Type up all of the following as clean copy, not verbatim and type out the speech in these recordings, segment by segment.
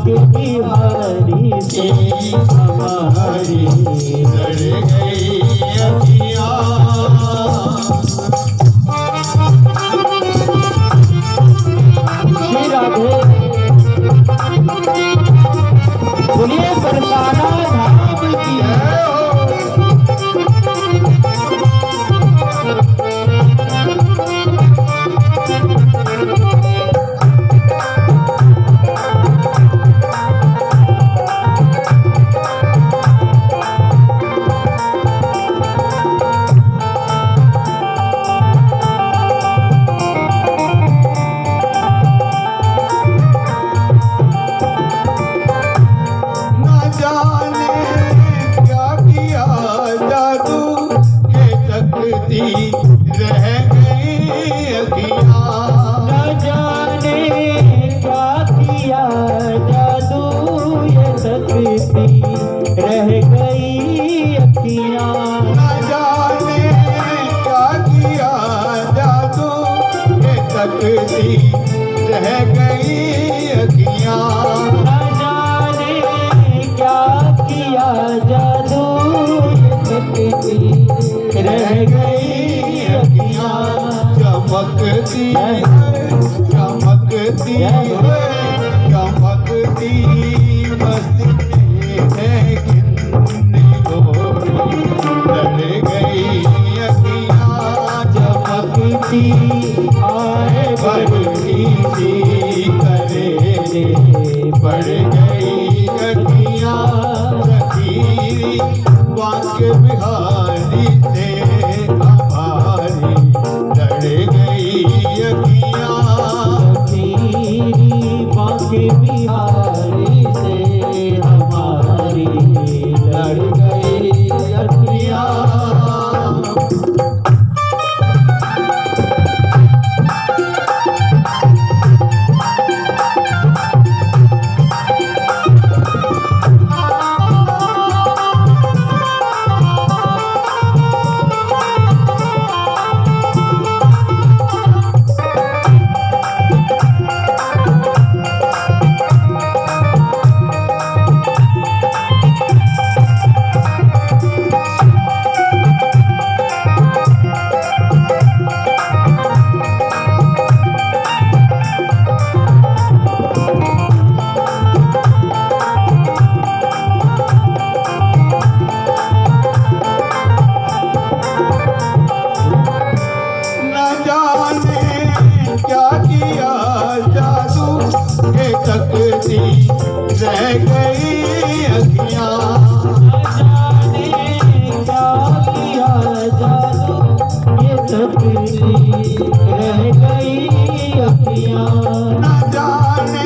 बांके बिहारी से हमारी लड़ गई अखियाँ। श्री राधे बोलिए बरसाना धाम की रह गई अखियाँ। न जाने क्या किया जादू ये तकती रह गई अखियाँ। न जाने क्या किया जादू ये तकती रह गई अखियाँ। न जाने क्या किया जादू ये तकती रह गई अखियाँ। चमकती है चमकती है चमकती मस्ती में है कितनी गोरी लड़ गई अखियाँ। चमकती आए बड़ी सी करे पड़ गई अखियाँ। सखी बांके बिहारी से हमारी लड़ गई अखियाँ। सखी बांके बिहारी से हमारी लड़ गई अखियाँ। रह गई अखियाँ। न जाने क्या किया जादू ये तकती रह गई अखियाँ। न जाने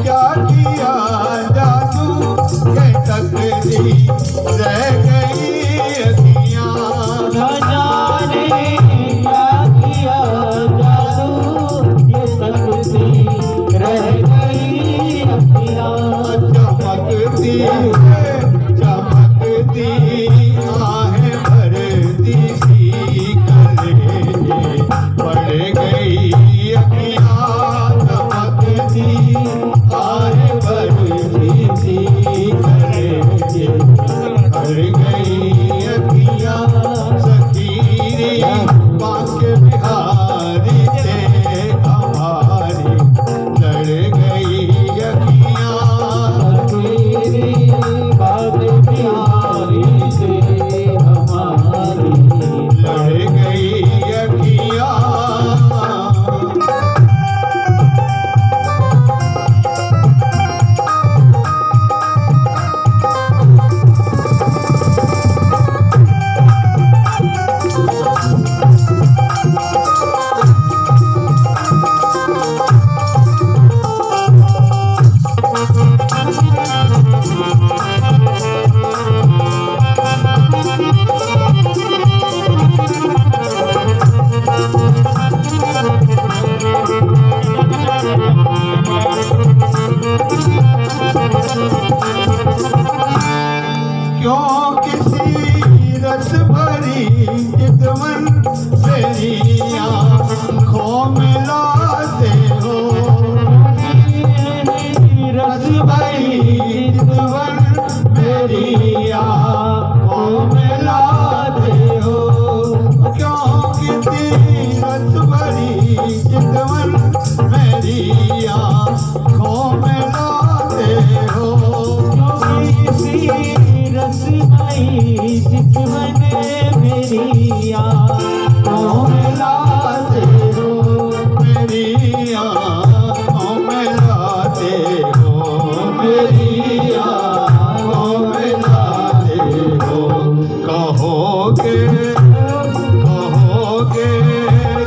क्या किया जादू ये तकती रह गई अखियाँ। न जाने क्या किया जादू ये तकती रह गई अखियाँ। चमकती है चमकती आहें भरती सी कलेजे पड़ गई अखियाँ।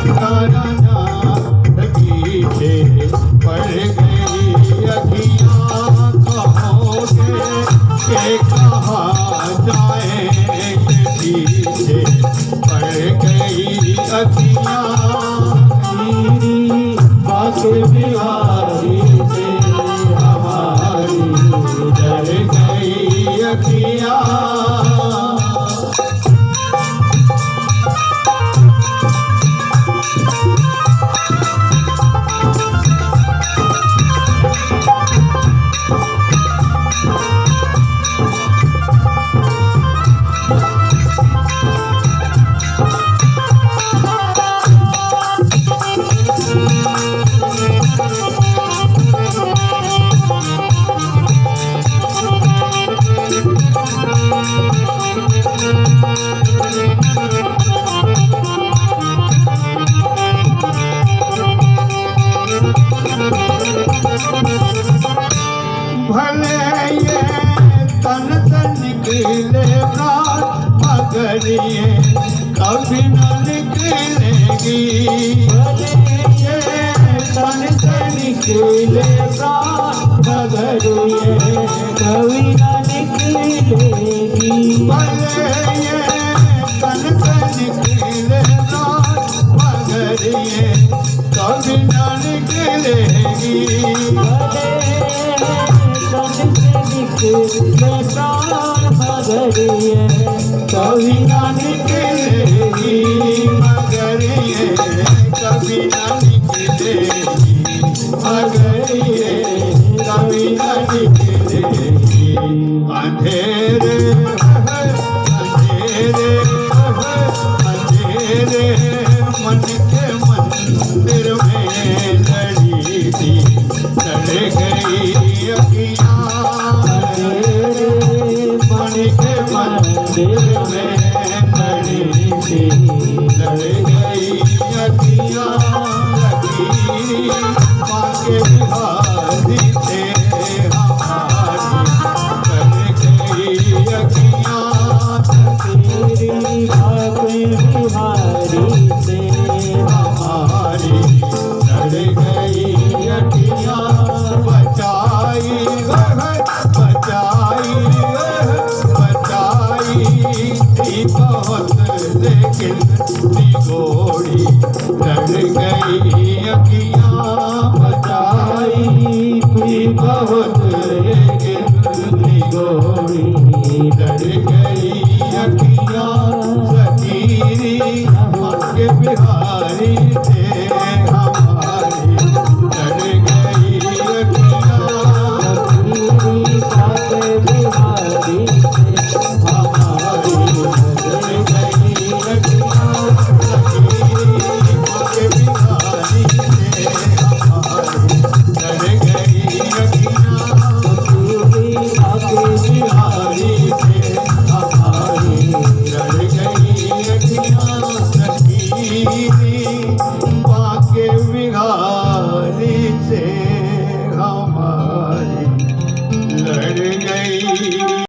राजा पीछे पड़ गई अखियाँ कहोगे के कहाँ जाए पीछे पड़ गई अखियाँ बाके बिहारी से हमारी डर गई अखियाँ भले ये तन से निकले प्राण मगर ये कभी न निकलेगी भले ये तन से निकले प्राण मगर ये कभी न निकलेगी भले ये तन से निकले प्राण मगर ये कभी न निकलेगी भले तन से निकले प्राण मगर ये कभी न निकलेगी मगर ये कभी न निकलेगी मगर ये कभी न निकलेगी अंधेरे अंधेरे अंधेरे मन के मंदिर में लड़ी थी चढ़ गई अखियाँ मन के मंदिर में लड़ी थी चढ़ गई अखियाँ लकीरी माँ के बिहारी थे हमारी चढ़ गई अखियाँ तेरी बाके बिहारी से हमारी चढ़ गई अखियाँ बचाई बचाई बचाई थी बहुत लेकिन निगोड़ी चढ़ गई अखियाँ बचाई थी बहुत लेकिन निगोड़ी चढ़ गई अखियाँ सतीरी माँ के बिहारी थे